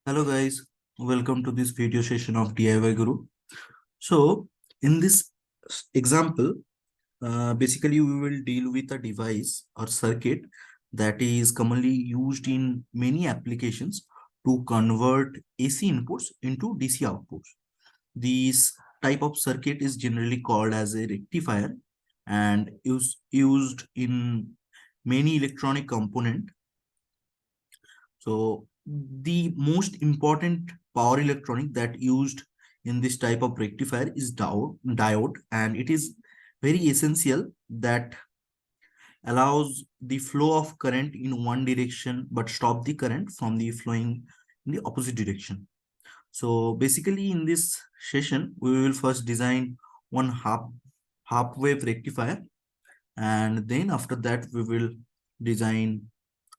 Hello guys, welcome to this video session of DIY Guru. So in this example, basically we will deal with a device or circuit that is commonly used in many applications to convert AC inputs into DC outputs. This type of circuit is generally called as a rectifier and used in many electronic component. So the most important power electronic that used in this type of rectifier is diode, and it is very essential that allows the flow of current in one direction but stop the current from the flowing in the opposite direction. So basically in this session, we will first design one half wave rectifier, and then after that we will design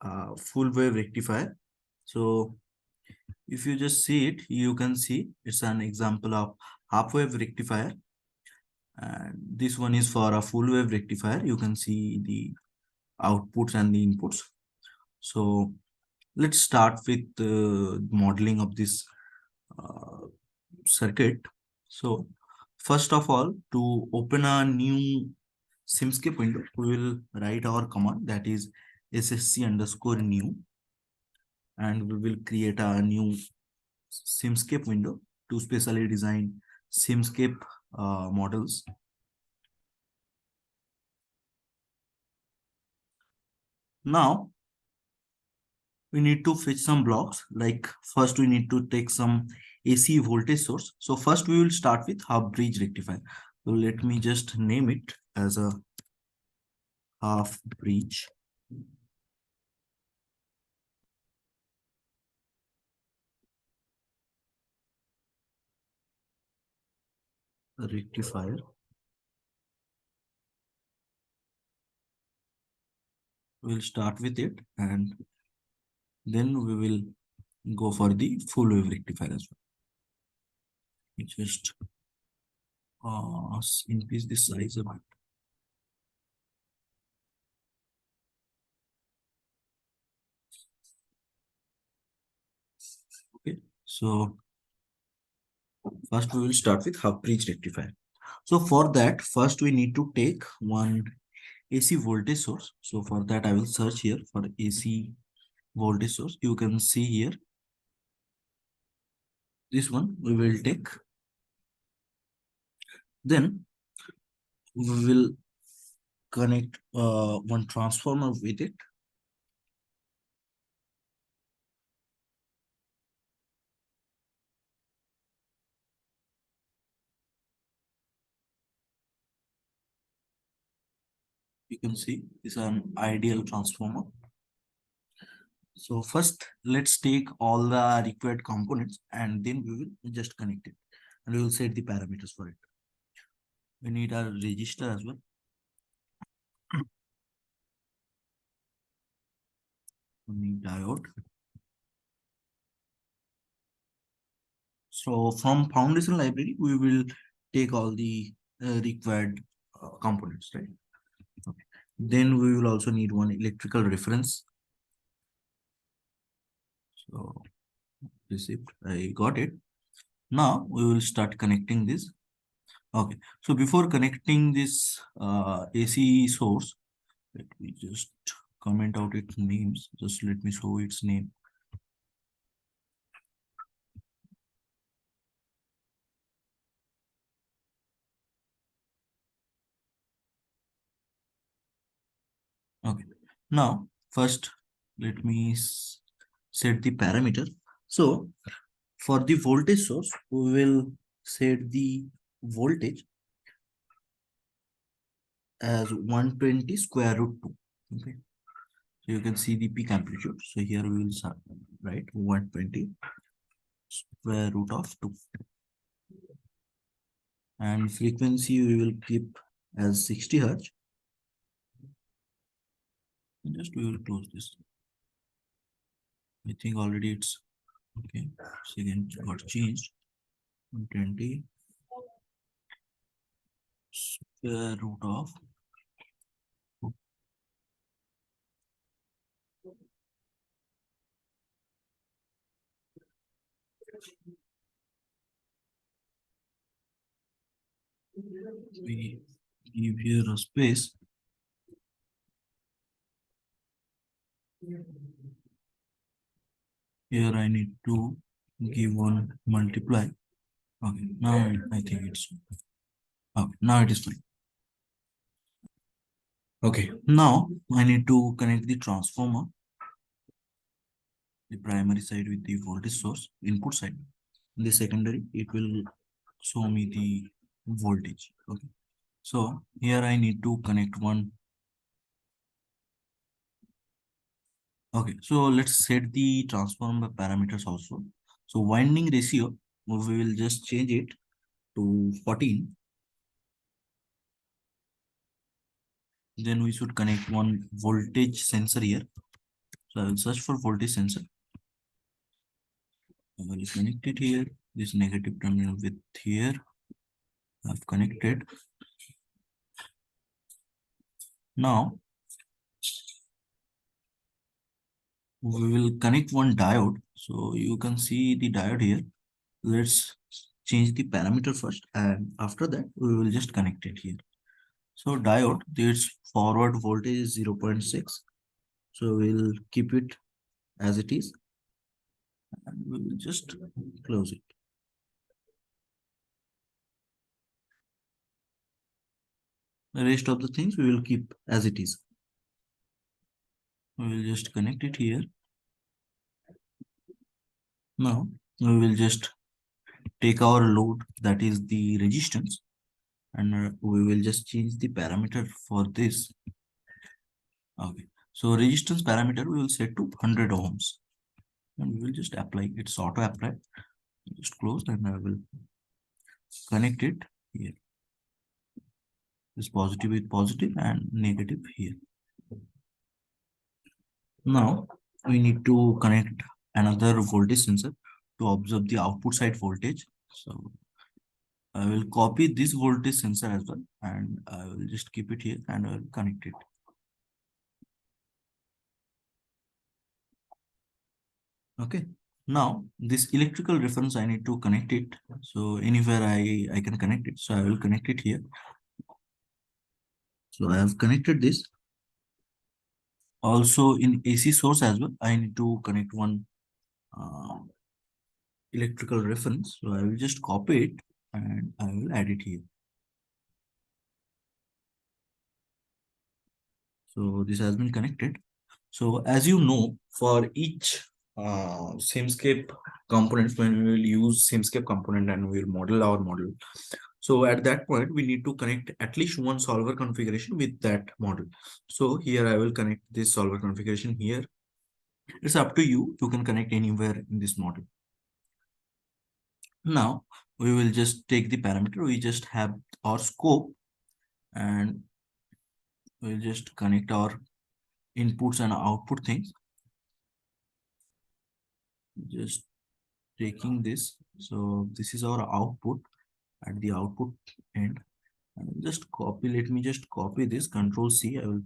a full wave rectifier. So if you just see it, you can see it's an example of half wave rectifier, and this one is for a full wave rectifier. You can see the outputs and the inputs. So let's start with the modeling of this uh, circuit. So first of all, to open a new Simscape window, we will write our command, that is ssc_new, and we will create a new Simscape window to specially design Simscape models. Now we need to fetch some blocks. Like first we need to take some AC voltage source. So first we will start with half bridge rectifier. So let me just name it as a half bridge rectifier. We'll start with it, and then we will go for the full wave rectifier as well. We just increase the size a bit. Okay, so first we will start with half bridge rectifier. So for that, first we need to take one AC voltage source. So for that, I will search here for AC voltage source. You can see here, this one we will take. Then we will connect one transformer with it. You can see this is an ideal transformer. So first, let's take all the required components and then we will just connect it. And we will set the parameters for it. We need a resistor as well. We need diode. So from foundation library, we will take all the required components, right? Okay. Then we will also need one electrical reference. So receipt, I got it. Now we will start connecting this. Okay. So before connecting this AC source, let me just comment out its names. Just let me show its name. Okay. Now, first, let me set the parameter. So, for the voltage source, we will set the voltage as 120 square root 2. Okay. So, you can see the peak amplitude. So, here we will start, right? 120 square root of 2. And frequency we will keep as 60 Hertz. Just we will close this. I think already it's okay. Second got changed. 120 square root of 2. We give here a space. Here I need to give one multiply. Okay, now I think it's okay. Now it is fine. Okay, now I need to connect the transformer, the primary side with the voltage source, input side. In the secondary, it will show me the voltage. Okay, so here I need to connect one. Okay, so let's set the transformer parameters also. So winding ratio, we will just change it to 14. Then we should connect one voltage sensor here. So I will search for voltage sensor. I will connect it here. This negative terminal with here. I've connected. Now we will connect one diode. So you can see the diode here. Let's change the parameter first, and after that we will just connect it here. So diode, this forward voltage is 0.6. So we'll keep it as it is, and we will just close it. The rest of the things we will keep as it is. We will just connect it here. Now we will just take our load, that is the resistance, and we will just change the parameter for this. Okay, so resistance parameter we will set to 100 ohms, and we will just apply. It's auto apply. Just close, and I will connect it here. This positive with positive and negative here. Now we need to connect another voltage sensor to observe the output side voltage. So I will copy this voltage sensor as well, and I will just keep it here and I will connect it. Okay. Now this electrical reference I need to connect it. So anywhere I can connect it. So I will connect it here. So I have connected this. Also in AC source as well, I need to connect one electrical reference. So I will just copy it and I will add it here. So this has been connected. So as you know, for each Simscape component, when we will use Simscape component and we will model our model. So at that point, we need to connect at least one solver configuration with that model. So here I will connect this solver configuration here. It's up to you. You can connect anywhere in this model. Now we will just take the parameter. We just have our scope, and we'll just connect our inputs and output things. Just taking this. So this is our output at the output end. And just copy. Let me just copy this. Control C. I will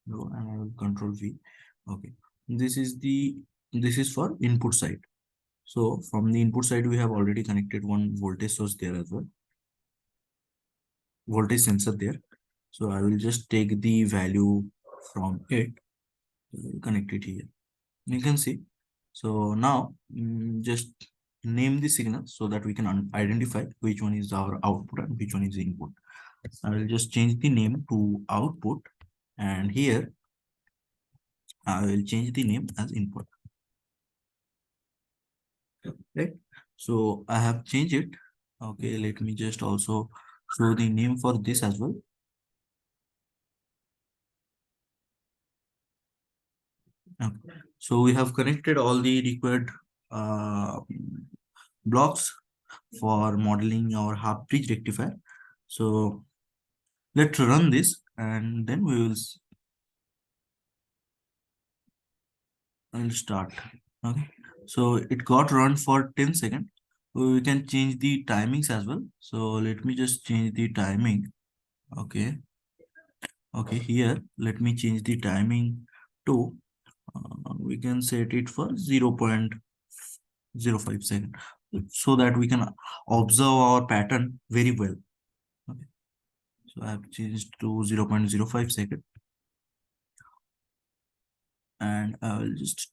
go and I will Control V. Okay. This is for input side. So from the input side, we have already connected one voltage source there as well. Voltage sensor there. So I will just take the value from it, connect it here. You can see. So now just name the signal so that we can identify which one is our output and which one is the input. I will just change the name to output, and here I will change the name as input. Right. So I have changed it. Okay, let me just also show the name for this as well. Okay. So we have connected all the required uh, blocks for modeling our half bridge rectifier. So let's run this, and then we will I'll start. Okay, so it got run for 10 seconds. We can change the timings as well. So let me just change the timing. Okay, here let me change the timing to we can set it for 0.5. 0.05 second, so that we can observe our pattern very well. Okay. So I have changed to 0.05 second, and I will just,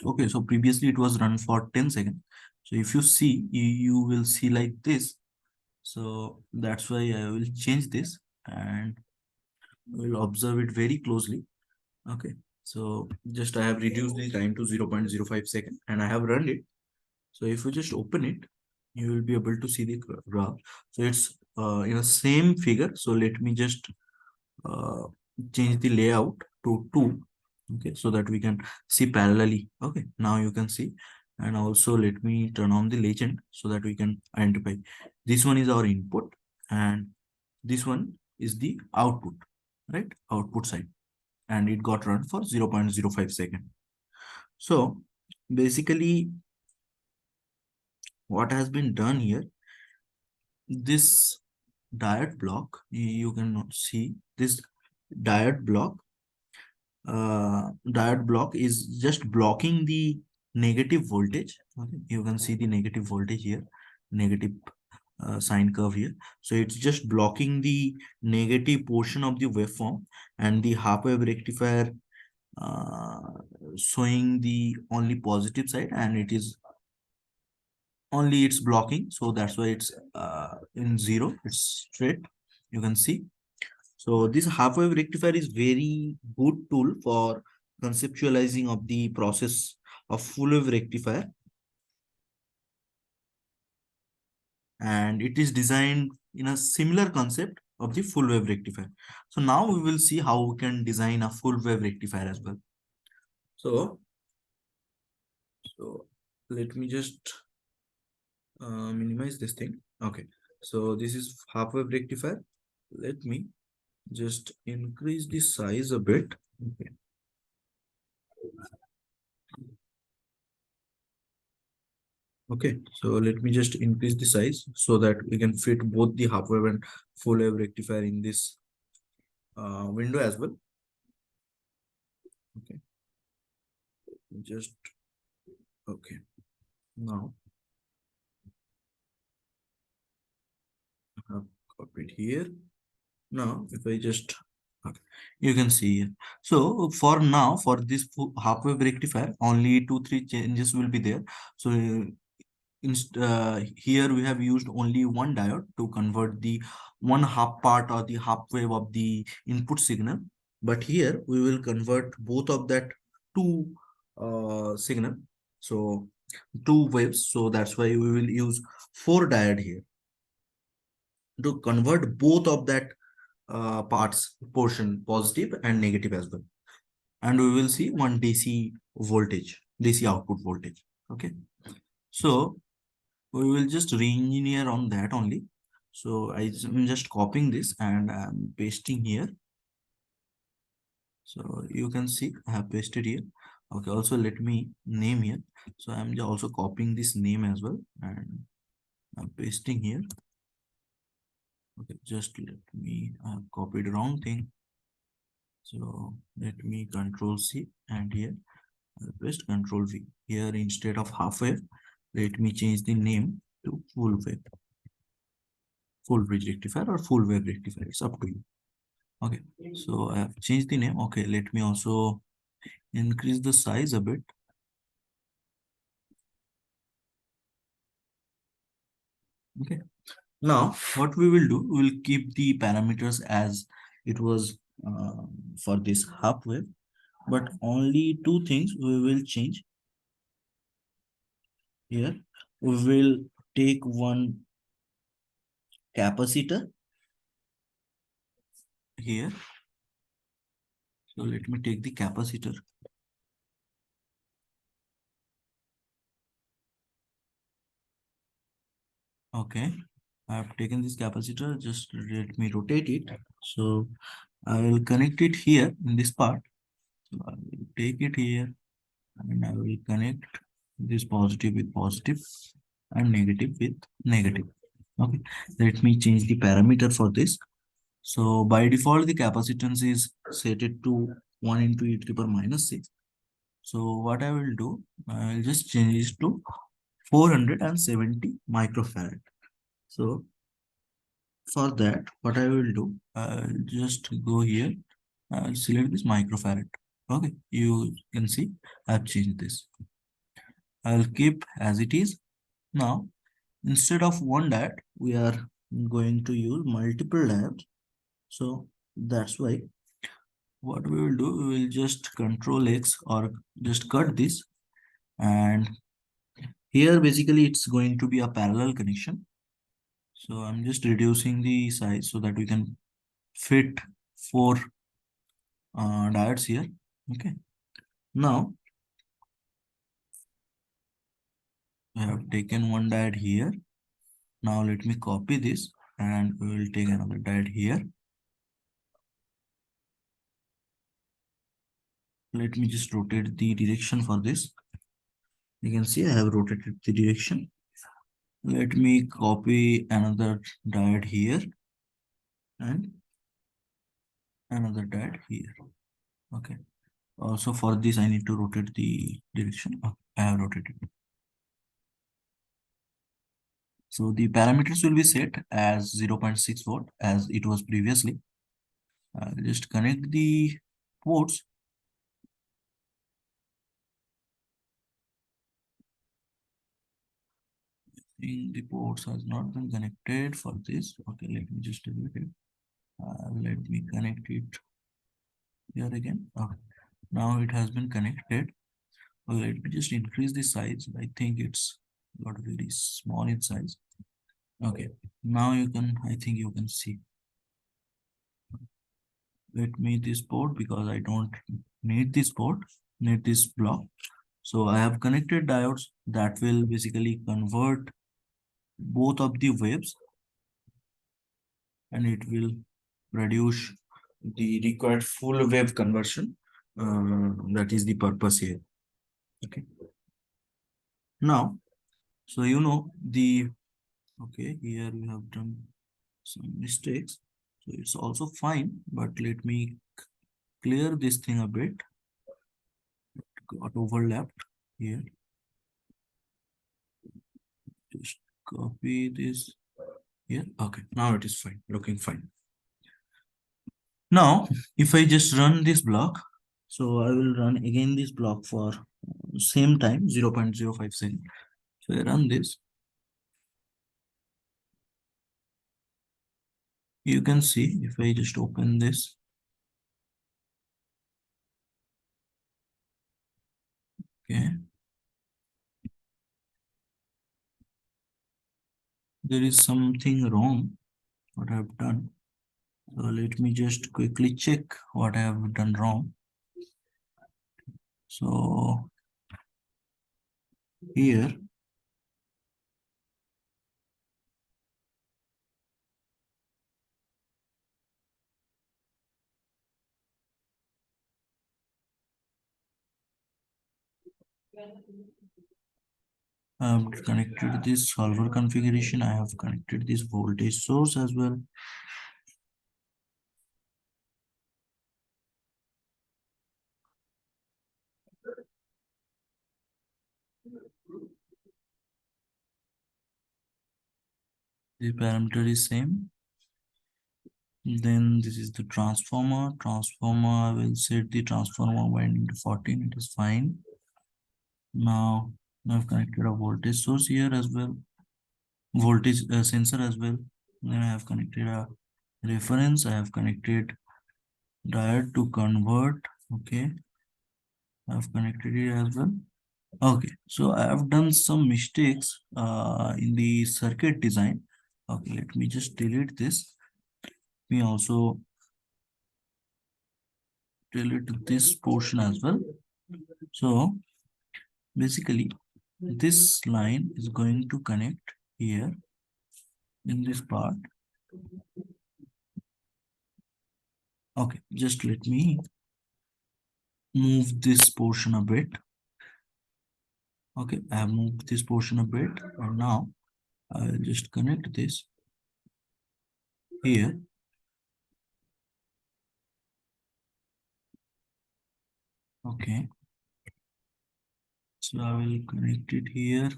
okay, so previously it was run for 10 seconds. So if you see, you will see like this. So that's why I will change this and we'll observe it very closely. Okay, so just I have reduced the time to 0.05 second and I have run it. So if you just open it, you will be able to see the graph. So it's in a same figure. So let me just uh, change the layout to 2. Okay, so that we can see parallelly. Okay, now you can see. And also let me turn on the legend so that we can identify. This one is our input and this one is the output, right? Output side. And it got run for 0.05 second. So basically what has been done here, this diode block, you can see this diode block, diode block is just blocking the negative voltage. Okay, you can see the negative voltage here, negative sine curve here. So it's just blocking the negative portion of the waveform, and the half wave rectifier uh, showing the only positive side, and it is only it's blocking. So that's why it's in 0, it's straight, you can see. So this half wave rectifier is very good tool for conceptualizing of the process of full wave rectifier, and it is designed in a similar concept of the full wave rectifier. So now we will see how we can design a full wave rectifier as well. So, so let me just minimize this thing. Okay, so this is half wave rectifier. Let me just increase the size a bit. Okay. Okay, so let me just increase the size so that we can fit both the half wave and full wave rectifier in this window as well. Okay, just okay. Now I have copied here. Now if I just, okay, you can see here. So for now, for this half wave rectifier, only 2-3 changes will be there. So here we have used only one diode to convert the one half part or the half wave of the input signal, but here we will convert both of that two signal, so two waves. So that's why we will use four diode here to convert both of that parts portion, positive and negative as well. And we will see one DC voltage, DC output voltage. Okay, so we will just re-engineer on that only. So I'm just copying this and I'm pasting here. So you can see I have pasted here. Okay, also let me name here. So I'm also copying this name as well and I'm pasting here. Okay, just let me, I have copied the wrong thing. So let me Control C, and here I'll paste Control V. Here instead of half wave, let me change the name to full wave. Full bridge rectifier or full wave rectifier, it's up to you. Okay, so I have changed the name. Okay, let me also increase the size a bit. Okay, now what we will do, we will keep the parameters as it was for this half wave, but only two things we will change here. We will take one capacitor here. So let me take the capacitor. Okay, I have taken this capacitor, just let me rotate it. So I will connect it here in this part. So I will take it here and I will connect this positive with positive and negative with negative. Okay, let me change the parameter for this. So by default, the capacitance is set it to 1 into e to the power minus 6. So what I will do, I will just change it to 470 microfarad. So for that, what I will do, I'll just go here. I'll select this microfarad. Okay, you can see I've changed this. I'll keep as it is. Now, instead of one diode, we are going to use multiple diodes. So that's why what we will do, we will just control X or just cut this. And here basically it's going to be a parallel connection. So I'm just reducing the size so that we can fit four diodes here. Okay. Now I have taken one diode here. Now let me copy this and we will take another diode here. Let me just rotate the direction for this. You can see I have rotated the direction. Let me copy another diode here and another diode here. Okay. Also for this, I need to rotate the direction. Oh, I have rotated. So the parameters will be set as 0.6 volt as it was previously. I'll just connect the ports. The ports has not been connected for this. Okay, let me just delete it. Let me connect it here again. Okay, now it has been connected. Well, let me just increase the size. I think it's got very small in size. Okay, now you can, I think you can see. Let me this port because I don't need this port, need this block. So I have connected diodes that will basically convert both of the waves and it will produce the required full wave conversion. That is the purpose here. Okay. Now, so you know the, okay, here we have done some mistakes. So it's also fine, but let me clear this thing a bit. Got overlapped here. Just copy this here. Okay, now it is fine, looking fine. Now, if I just run this block, so I will run again this block for same time 0.05 second. So I run this. You can see if I just open this. Okay. There is something wrong what I have done. So let me just quickly check what I have done wrong. So here I have connected this solver configuration. I have connected this voltage source as well. The parameter is same. Then this is the transformer. Transformer, I will set the transformer winding to 14. It is fine. Now I've connected a voltage source here as well. Voltage sensor as well. Then I have connected a reference. I have connected diode to convert. Okay. I've connected it as well. Okay, so I have done some mistakes in the circuit design. Okay, let me just delete this. We also delete this portion as well. So basically, this line is going to connect here in this part. Okay, just let me move this portion a bit. Okay, I have moved this portion a bit, and now I'll just connect this here. Okay, so I will connect it here.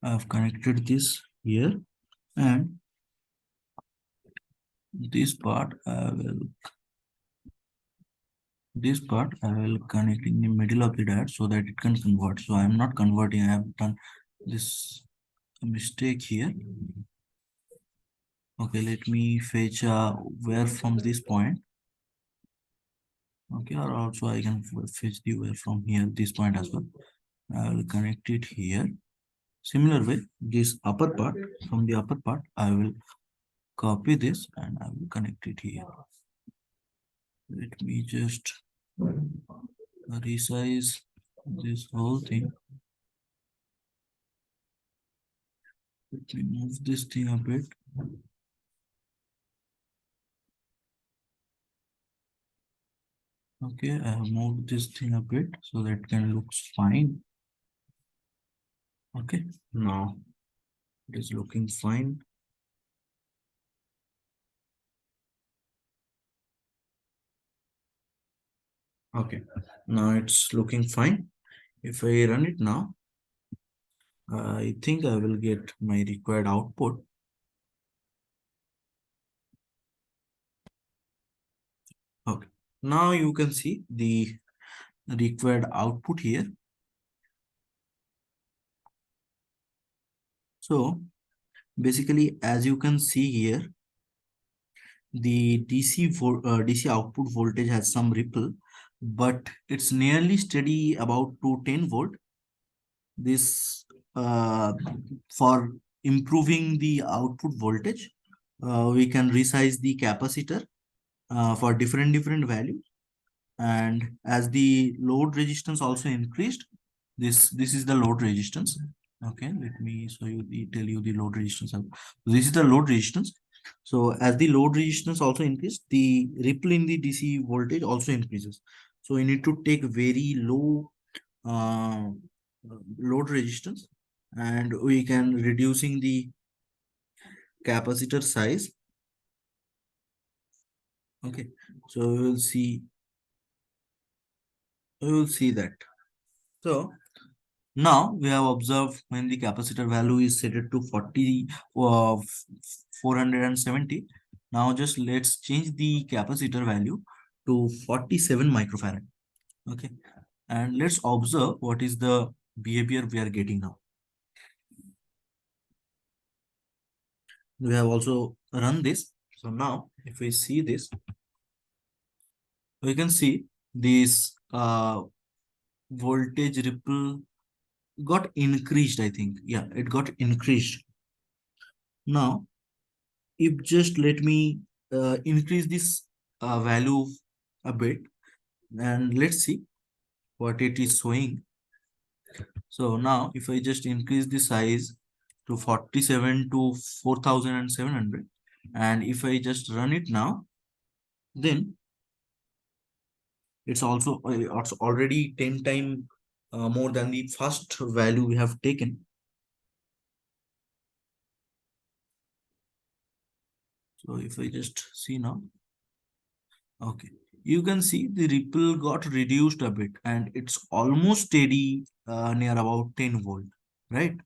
I have connected this here, and this part I will connect in the middle of the diode so that it can convert. So I am not converting. I have done this mistake here. Okay, let me fetch a wire from this point. Okay, or also I can fetch the wire from here, this point as well. I will connect it here. Similar way, this upper part, from the upper part, I will copy this and I will connect it here. Let me just resize this whole thing. Let me move this thing a bit. Okay, I have moved this thing a bit so that it can looks fine. Okay, now it is looking fine. Okay, now it's looking fine. If I run it now, I think I will get my required output. Okay, now you can see the required output here. So basically, as you can see here, the DC output voltage has some ripple, but it's nearly steady about to 10 volt. This for improving the output voltage, we can resize the capacitor for different values. And as the load resistance also increased, this is the load resistance. Okay, let me show you tell you the load resistance. This is the load resistance. So as the load resistance also increased, the ripple in the DC voltage also increases. So you need to take very low uh, load resistance, and we can reducing the capacitor size. Okay, so we will see that. So now we have observed when the capacitor value is set to 40 470. Now just let's change the capacitor value to 47 microfarad. Okay, and let's observe what is the behavior we are getting now. We have also run this. So now if we see this, we can see this voltage ripple got increased. I think, yeah, it got increased. Now if just let me increase this value a bit, and let's see what it is showing. So now if I just increase the size to 47 to 4700, and if I just run it now, then it's already 10 times more than the first value we have taken. So if I just see now, okay, you can see the ripple got reduced a bit and it's almost steady near about 10 volt, right?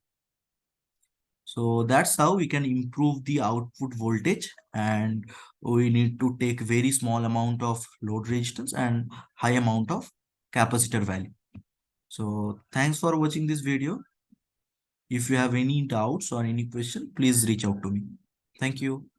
So that's how we can improve the output voltage, and we need to take very small amount of load resistance and high amount of capacitor value. So thanks for watching this video. If you have any doubts or any question, please reach out to me. Thank you.